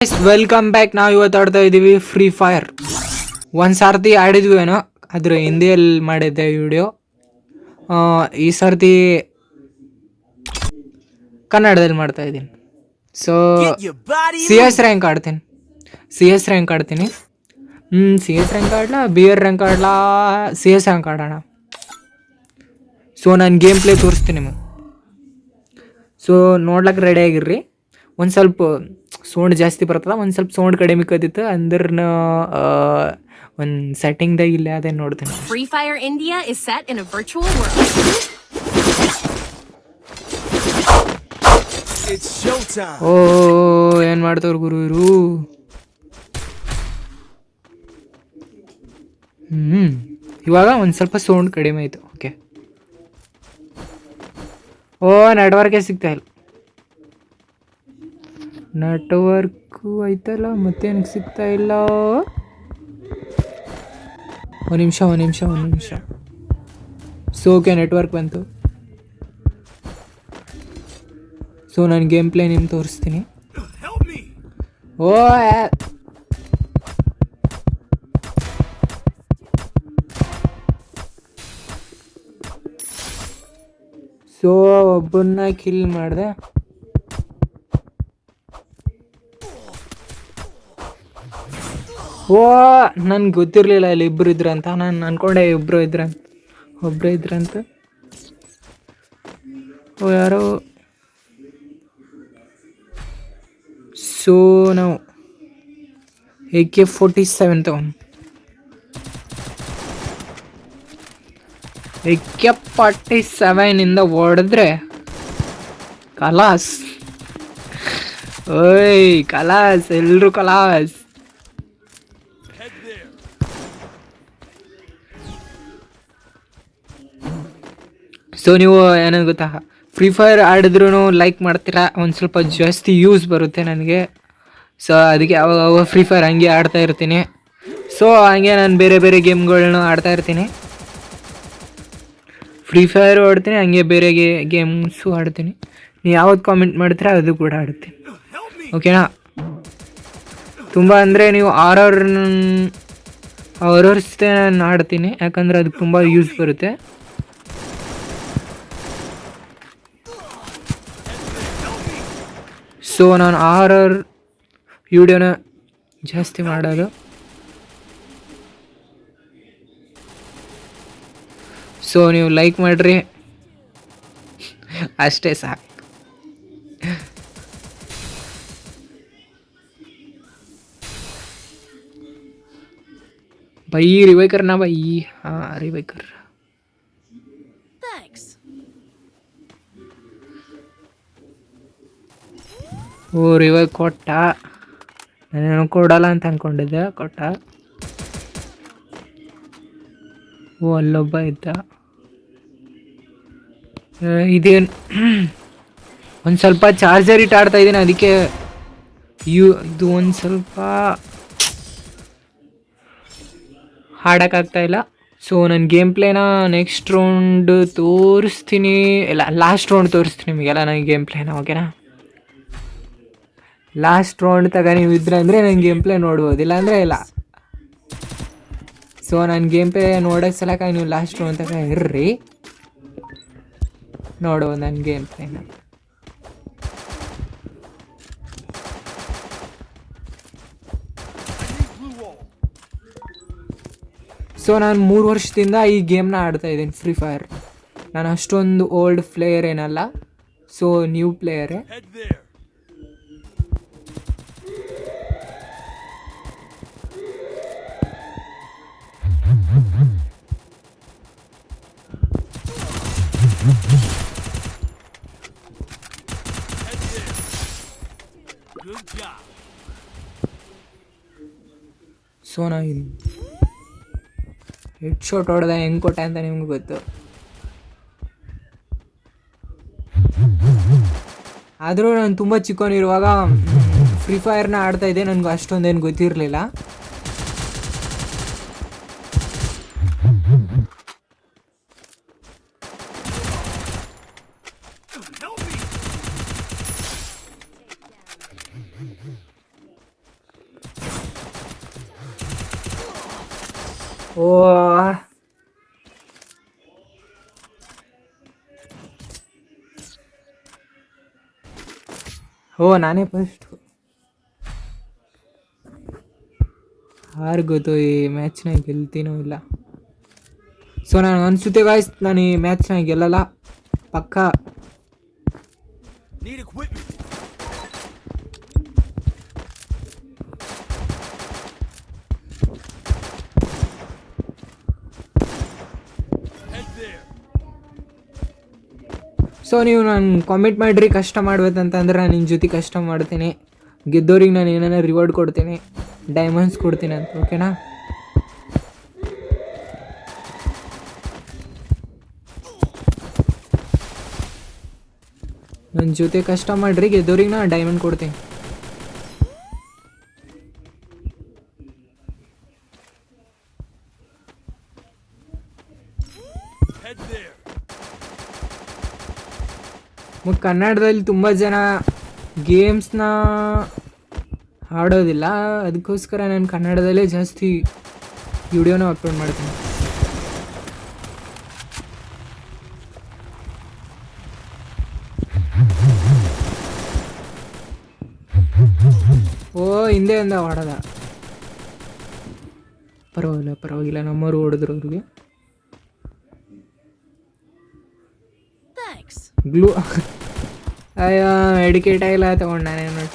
Welcome back. ನಾವು ಇವತ್ತು ಆಡ್ತಾ ಇದ್ದೀವಿ ಫ್ರೀ ಫೈರ್. ಒಂದು ಸರ್ತಿ ಆಡಿದ್ವಿ ಏನೋ, ಅದ್ರ ಹಿಂದಿಯಲ್ಲಿ ಮಾಡಿದ್ದೆ ವಿಡಿಯೋ. ಈ ಸರ್ತಿ ಕನ್ನಡದಲ್ಲಿ ಮಾಡ್ತಾ ಇದ್ದೀನಿ. ಸೊ ಸಿ ಎಸ್ ರ್ಯಾಂಕ್ ಆಡ್ತೀನಿ. ಸಿ ಎಸ್ ರ್ಯಾಂಕ್ ಆಡ್ತೀನಿ. ಸಿ ಎಸ್ ರ್ಯಾಂಕ್ ಆಡ್ಲಾ, ಬಿ ಆರ್ ರ್ಯಾಂಕ್ ಆಡ್ಲಾ, ಸಿ ಎಸ್ ರ್ಯಾಂಕ್ ಆಡೋಣ. ಸೊ ನಾನು ಗೇಮ್ ಪ್ಲೇ ತೋರಿಸ್ತೀನಿ ನಿಮಗೆ. ಸೊ ನೋಡ್ಲಿಕ್ಕೆ ರೆಡಿ ಆಗಿರ್ರಿ. ಒಂದು ಸ್ವಲ್ಪ ಸೌಂಡ್ ಜಾಸ್ತಿ ಬರ್ತದ, ಒಂದು ಸ್ವಲ್ಪ ಸೌಂಡ್ ಕಡಿಮೆ ಕದಿತ್ತು ಅಂದ್ರೆ ಒಂದು ಸೆಟ್ಟಿಂಗ್ದಾಗ ಇಲ್ಲ ಅದೇ ನೋಡ್ತೀನಿ. Free Fire India is set in a virtual world. It's showtime. ಓ ಏನು ಮಾಡ್ತವ್ರು ಗುರು ಇವರು. ಇವಾಗ ಒಂದು ಸ್ವಲ್ಪ ಸೌಂಡ್ ಕಡಿಮೆ ಆಯಿತು. ಓಕೆ. ಓ ನೆಟ್ವರ್ಕೇ ಸಿಗ್ತಾ ಇಲ್ಲ. ನೆಟ್ವರ್ಕು ಐತಲ್ಲ, ಮತ್ತೇನಕ್ಕೆ ಸಿಗ್ತಾ ಇಲ್ಲ? ಒಂದು ನಿಮಿಷ. ಸೊ ಓಕೆ, ನೆಟ್ವರ್ಕ್ ಬಂತು. ಸೊ ನಾನು ಗೇಮ್ ಪ್ಲೇ ನಿಮ್ಗೆ ತೋರಿಸ್ತೀನಿ. ಓ ಸೊ ಒಬ್ಬನ್ನ ಕಿಲ್ ಮಾಡಿದೆ. ಓ ನನ್ಗೆ ಗೊತ್ತಿರಲಿಲ್ಲ ಇಲ್ಲಿ ಇಬ್ಬರು ಇದ್ರಂತ. ನಾನು ಅಂದ್ಕೊಂಡೆ ಒಬ್ಬರೇ ಇದ್ರಂತ. ಓ ಯಾರೋ. ಸೊ ನಾವು AK-47 ತಗೊಂಡು AK-47 ಹೊಡೆದ್ರೆ ಕಲಾಸ್. ಓಯ್ ಕಲಾಸ್, ಎಲ್ರು ಕಲಾಸ್. ಸೊ ನೀವು ಏನೇನು ಗೊತ್ತಾ, ಫ್ರೀ ಫೈರ್ ಆಡಿದ್ರೂ ಲೈಕ್ ಮಾಡ್ತೀರಾ, ಒಂದು ಸ್ವಲ್ಪ ಜಾಸ್ತಿ ಯೂಸ್ ಬರುತ್ತೆ ನನಗೆ. ಸೊ ಅದಕ್ಕೆ ಅವಾಗ ಫ್ರೀ ಫೈರ್ ಹಂಗೆ ಆಡ್ತಾ ಇರ್ತೀನಿ. ಸೊ ಹಂಗೆ ನಾನು ಬೇರೆ ಗೇಮ್ಗಳನ್ನ ಆಡ್ತಾ ಇರ್ತೀನಿ. ಫ್ರೀ ಫೈರು ಆಡ್ತೀನಿ, ಹಂಗೆ ಬೇರೆ ಗೇಮ್ಸು ಆಡ್ತೀನಿ. ನೀವು ಯಾವ್ದು ಕಾಮೆಂಟ್ ಮಾಡ್ತೀರಾ ಅದು ಕೂಡ ಆಡ್ತೀನಿ. ಓಕೆನಾ? ತುಂಬ ಅಂದರೆ ನೀವು ಆರರ್ಸ್ದೇ ನಾನು ಆಡ್ತೀನಿ, ಯಾಕಂದರೆ ಅದಕ್ಕೆ ತುಂಬ ಯೂಸ್ ಬರುತ್ತೆ. ಸೊ ನಾನು ಆರರ್ ವಿಡಿಯೋನ ಜಾಸ್ತಿ ಮಾಡೋದು. ಸೊ ನೀವು ಲೈಕ್ ಮಾಡಿರಿ, ಅಷ್ಟೇ ಸಾಕು. ಬೈ ರಿವೈಕರ್ ನಾ ಬೈ. ಹಾಂ ರಿವೈಕರ್. ಓ ರಿವೈ ಕೊಟ್ಟ. ನಾನೇನು ಕೊಡಲ್ಲ ಅಂತ ಅಂದ್ಕೊಂಡಿದ್ದೆ, ಕೊಟ್ಟ. ಓ ಅಲ್ಲೊಬ್ಬ ಇದ್ದ. ಇದೇನು ಒಂದು ಸ್ವಲ್ಪ ಚಾರ್ಜರ್ ಇಟ್ಟು ಆಡ್ತಾ ಇದ್ದೀನಿ, ಅದಕ್ಕೆ ಇದು ಒಂದು ಸ್ವಲ್ಪ ಹಾಡೋಕ್ಕಾಗ್ತಾ ಇಲ್ಲ. ಸೊ ನನ್ನ ಗೇಮ್ ಪ್ಲೇನ ನೆಕ್ಸ್ಟ್ ರೌಂಡ್ ತೋರಿಸ್ತೀನಿ, ಇಲ್ಲ ಲಾಸ್ಟ್ ರೌಂಡ್ ತೋರಿಸ್ತೀನಿ ನಿಮಗೆಲ್ಲ ನನ್ನ ಗೇಮ್ ಪ್ಲೇನ. ಓಕೆನಾ? ಲಾಸ್ಟ್ ರೌಂಡ್ ನೀವು ಇದ್ರೆ ಅಂದರೆ ನನ್ನ ಗೇಮ್ ಪ್ಲೇ ನೋಡ್ಬೋದು, ಇಲ್ಲಾಂದರೆ ಇಲ್ಲ. ಸೊ ನನ್ನ ಗೇಮ್ ಪ್ಲೇ ನೋಡೋಕ್ಕೆ ಸಲಕ ನೀವು ಲಾಸ್ಟ್ ರೌಂಡ್ ಇರ್ರಿ, ನೋಡುವ ನನ್ನ ಗೇಮ್ ಪ್ಲೇನ. ಸೊ ನಾನು 3 ವರ್ಷದಿಂದ ಈ ಗೇಮ್ನ ಆಡ್ತಾಯಿದ್ದೀನಿ, ಫ್ರೀ ಫೈರ್. ನಾನು ಅಷ್ಟೊಂದು ಓಲ್ಡ್ ಪ್ಲೇಯರ್ ಏನಲ್ಲ, ಸೊ ನ್ಯೂ ಪ್ಲೇಯರೇ. ಸೊ ನಾ ಹೆಡ್ ಶಾಟ್ ಹೊಡೆದ ಹೆಂಗೆ ಕೊಟ್ಟೆ ಅಂತ ನಿಮ್ಗೆ ಗೊತ್ತು. ಆದರೂ ನಾನು ತುಂಬ ಚಿಕ್ಕವನಿರುವಾಗ ಫ್ರೀ ಫೈರ್ನ ಆಡ್ತಾಯಿದ್ದೆ, ನನಗೆ ಅಷ್ಟೊಂದೇನು ಗೊತ್ತಿರಲಿಲ್ಲ. ಓ ನಾನೇ ಫಸ್ಟ್. ಯಾರು ಗೊತ್ತು ಈ ಮ್ಯಾಚ್ನ ಗೆಲ್ತೀನೋ ಇಲ್ಲ. ಸೊ ನಾನು ಅನಿಸುತ್ತೆ ಗಾಯ್ಸ್, ನಾನು ಈ ಮ್ಯಾಚ್ನ ಗೆಲ್ಲಲ್ಲ ಪಕ್ಕ. ಸೊ ನೀವು ನಾನು ಕಾಮೆಂಟ್ ಮಾಡಿರಿ ಕಷ್ಟ ಮಾಡ್ಬೇಕಂತಂದ್ರೆ ನಾನು ನಿನ್ನ ಜೊತೆ ಕಷ್ಟ ಮಾಡ್ತೀನಿ. ಗೆದ್ದೋರಿಗೆ ನಾನು ಏನಾರ ರಿವಾರ್ಡ್ ಕೊಡ್ತೀನಿ, ಡೈಮಂಡ್ಸ್ ಕೊಡ್ತೀನಿ ಅಂತ, ಓಕೆನಾ? ನನ್ನ ಜೊತೆ ಕಷ್ಟ ಮಾಡಿರಿ, ಗೆದ್ದೋರಿಗೆ ನಾನು ಡೈಮಂಡ್ ಕೊಡ್ತೀನಿ. ಕನ್ನಡದಲ್ಲಿ ತುಂಬ ಜನ ಗೇಮ್ಸ್ನ ಆಡೋದಿಲ್ಲ, ಅದಕ್ಕೋಸ್ಕರ ನಾನು ಕನ್ನಡದಲ್ಲೇ ಜಾಸ್ತಿ ವಿಡಿಯೋನ ಅಪ್ಲೋಡ್ ಮಾಡ್ತೀನಿ. ಹಿಂದೆಯಿಂದ ಹೊಡೆದ. ಪರವಾಗಿಲ್ಲ ನಮ್ಮವರು ಹೊಡೆದ್ರು ಅವ್ರಿಗೆ. ಗ್ಲೂ ಅಯ್ಯೋ ಮೆಡಿಕೇಟ್ ಆಗಿಲ್ಲ ತಗೊಂಡು ನಾನೇ ನೋಡಿ.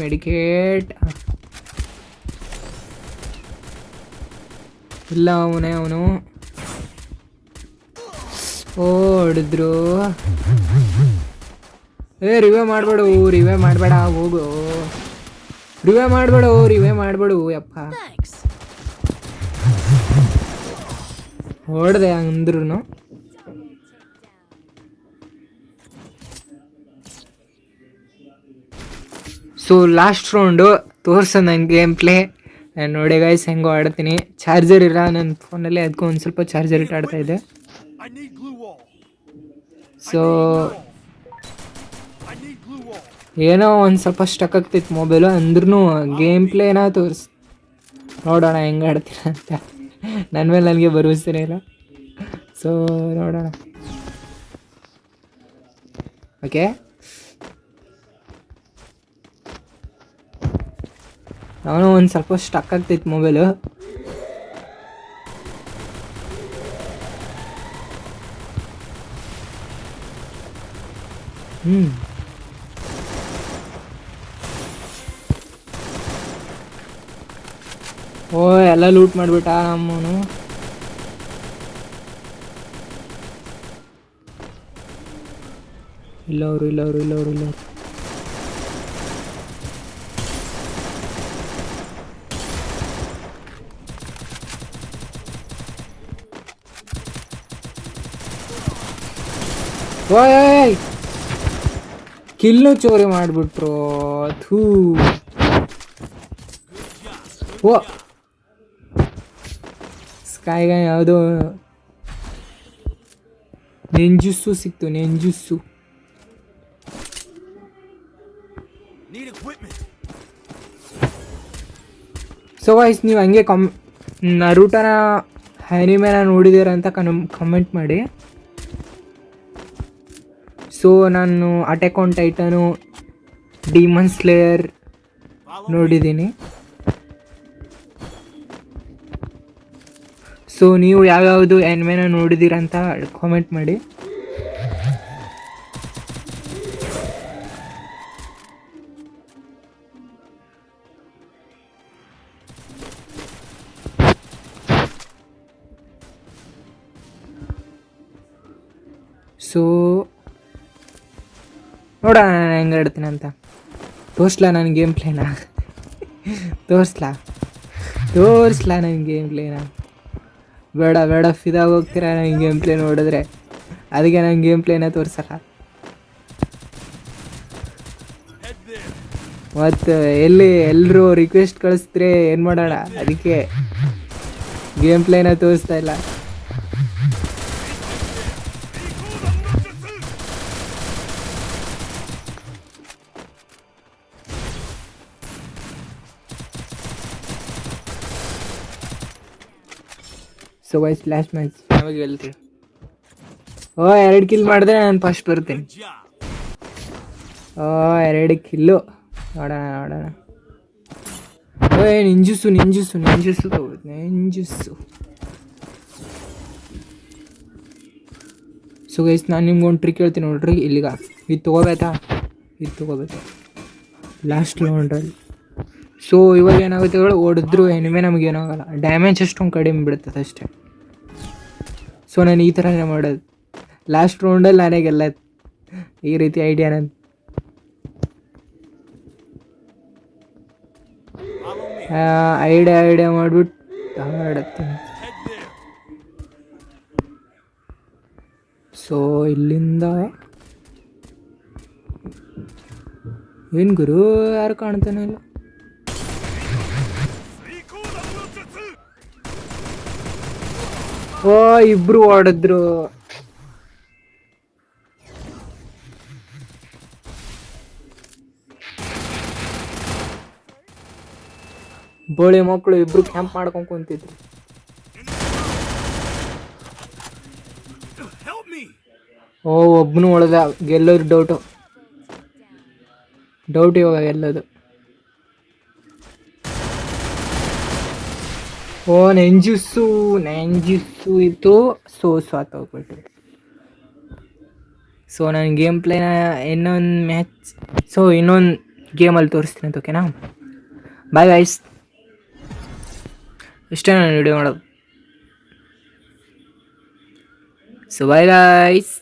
ಮೆಡಿಕೇಟ್ ಇಲ್ಲ ಅವನು ಹೊಡೆದ್ರು. ರಿವೇ ಮಾಡಬೇಡ ಹೋಗು. ರಿವೇ ಮಾಡಬೇಡು ಯಪ್ಪ. ಹೊಡೆದೆ ಅಂದ್ರೂ. ಸೊ ಲಾಸ್ಟ್ ರೌಂಡು ತೋರಿಸೋ ನಂಗೆ ಗೇಮ್ ಪ್ಲೇ. ನಾನು ನೋಡಿ ಗೈಸ್ ಹೆಂಗೋ ಆಡ್ತೀನಿ. ಚಾರ್ಜರ್ ಇಲ್ಲ ನನ್ನ ಫೋನಲ್ಲಿ, ಅದಕ್ಕೂ ಒಂದು ಸ್ವಲ್ಪ ಚಾರ್ಜರ್ ಇಟ್ಟು ಆಡ್ತಾ ಇದ್ದೆ. ಸೊ ಏನೋ ಒಂದು ಸ್ವಲ್ಪ ಸ್ಟಕ್ ಆಗ್ತಿತ್ತು ಮೊಬೈಲು, ಅಂದ್ರೂ ಗೇಮ್ ಪ್ಲೇನ ನೋಡೋಣ ಹೆಂಗೆ ಆಡ್ತೀನಿ ಅಂತ. ನನ್ನ ಮೇಲೆ ನನಗೆ ಭರವಸೆನೇ ಇಲ್ಲ. ಸೊ ನೋಡೋಣ. ಓಕೆ, ಅವನು ಒಂದು ಸ್ವಲ್ಪ ಸ್ಟಕ್ ಆಗ್ತೈತೆ ಮೊಬೈಲು. ಎಲ್ಲ ಲೂಟ್ ಮಾಡಿಬಿಟ್ಟ ನಮ್ಮವನು. ಇಲ್ಲವರು ಕಿಲ್ಲು ಚೋರಿ ಮಾಡಿಬಿಟ್ರು. ಸ್ಕೈಗೆ ಯಾವುದೋ ನೆಂಜುಸ್ಸು ಸಿಕ್ತು. ಸೊ ವಾಯ್ಸ್ ನೀವು ಹಂಗೆ ನರೂಟನ ಆನಿಮೆನ ನೋಡಿದ್ದೀರ ಅಂತ ಕಮೆಂಟ್ ಮಾಡಿ. ಸೊ ನಾನು ಅಟ್ಯಾಕ್ ಆನ್ ಟೈಟನು, ಡೀಮನ್ ಸ್ಲೇಯರ್ ನೋಡಿದ್ದೀನಿ. ಸೊ ನೀವು ಯಾವ್ಯಾವುದು ಆನಿಮೆನ ನೋಡಿದ್ದೀರ ಅಂತ ಕಾಮೆಂಟ್ ಮಾಡಿ. ಸೊ ನೋಡೋಣ ನಾನು ಹೆಂಗೆ ಆಡ್ತೀನಿ ಅಂತ. ತೋರಿಸ್ಲಾ ನನ್ನ ಗೇಮ್ ಪ್ಲೇನ? ತೋರಿಸ್ಲಾ ನನ್ನ ಗೇಮ್ ಪ್ಲೇನ? ಬೇಡ ಫಿದಾಗ ಹೋಗ್ತೀರಾ ನನ್ನ ಗೇಮ್ ಪ್ಲೇ ನೋಡಿದ್ರೆ. ಅದಕ್ಕೆ ನನ್ನ ಗೇಮ್ ಪ್ಲೇನ ತೋರಿಸಲ್ಲ. ಮತ್ತು ಎಲ್ಲರೂ ರಿಕ್ವೆಸ್ಟ್ ಕಳಿಸಿದ್ರೆ ಏನು ಮಾಡೋಣ, ಅದಕ್ಕೆ ಗೇಮ್ ಪ್ಲೇನ ತೋರಿಸ್ತಾ ಇಲ್ಲ. ಸೊ ಗೈಸ್ ಲಾಸ್ಟ್ ಮ್ಯಾಚ್ ನಾವಾಗ ಗೆಲ್ತೀವಿ. ಓ 2 ಕಿಲ್ ಮಾಡಿದ್ರೆ ನಾನು ಫಸ್ಟ್ ಬರ್ತೀನಿ. ಓ 2 ಕಿಲ್ಲು. ನೋಡೋಣ. ಓ ನಿಂಜುಸು ತಗೋದು. ಸೊ ಗೈಸ್ ನಾನು ನಿಮ್ಗೆ ಒಂದು ಟ್ರಿಕ್ ಹೇಳ್ತೀನಿ ನೋಡ್ರಿ. ಇಲ್ಲಿಗ ಇದು ತೊಗೋಬೇಕಾ ಲಾಸ್ಟ್ ರೌಂಡಲ್ಲಿ. ಸೊ ಇವಾಗ ಏನಾಗುತ್ತೆ ಹೇಳಿ, ಹೊಡೆದ್ರು ಎನಿಮೆ ನಮಗೇನಾಗಲ್ಲ, ಡ್ಯಾಮೇಜ್ ಅಷ್ಟೊಂದು ಕಡಿಮೆ ಬಿಡುತ್ತದೆ ಅಷ್ಟೇ. ಸೊ ನಾನು ಈ ಥರನೇ ಮಾಡೋದು, ಲಾಸ್ಟ್ ರೌಂಡಲ್ಲಿ ನಾನೇ ಗೆಲ್ಲದು, ಈ ರೀತಿ ಐಡಿಯಾ ನಾನು. ಐಡಿಯಾ ಮಾಡಿಬಿಟ್ಟು ಆಡತ್ತೀನಿ. ಸೊ ಇಲ್ಲಿಂದ ಏನು ಗುರು, ಯಾರು ಕಾಣ್ತಾನೆ ಇಲ್ಲ. ಓ ಇಬ್ರು ಹೊಡೆದ್ರು. ಬೋಳಿ ಮಕ್ಕಳು ಇಬ್ರು ಕ್ಯಾಂಪ್ ಮಾಡ್ಕೊಂಡು ಕುಂತಿದ್ರು. ಓ ಒಬ್ಬನು ಹೊಡೆದ, ಗೆಲ್ಲೋದು ಡೌಟ್ ಇವಾಗ ಗೆಲ್ಲೋದು. ಓ ನೆಂಜುಸು ಇತ್ತು. ಸೊ ಹೋಗ್ಬಿಟ್ಟು. ಸೊ ನಾನು ಗೇಮ್ ಪ್ಲೇನ ಇನ್ನೊಂದು ಗೇಮಲ್ಲಿ ತೋರಿಸ್ತೀನಿ ಅಂತ, ಓಕೆನಾ? ಬಾಯ್ ಗೈಸ್, ಇಷ್ಟೇ ನಾನು ವಿಡಿಯೋ ಮಾಡೋದು. So bye guys.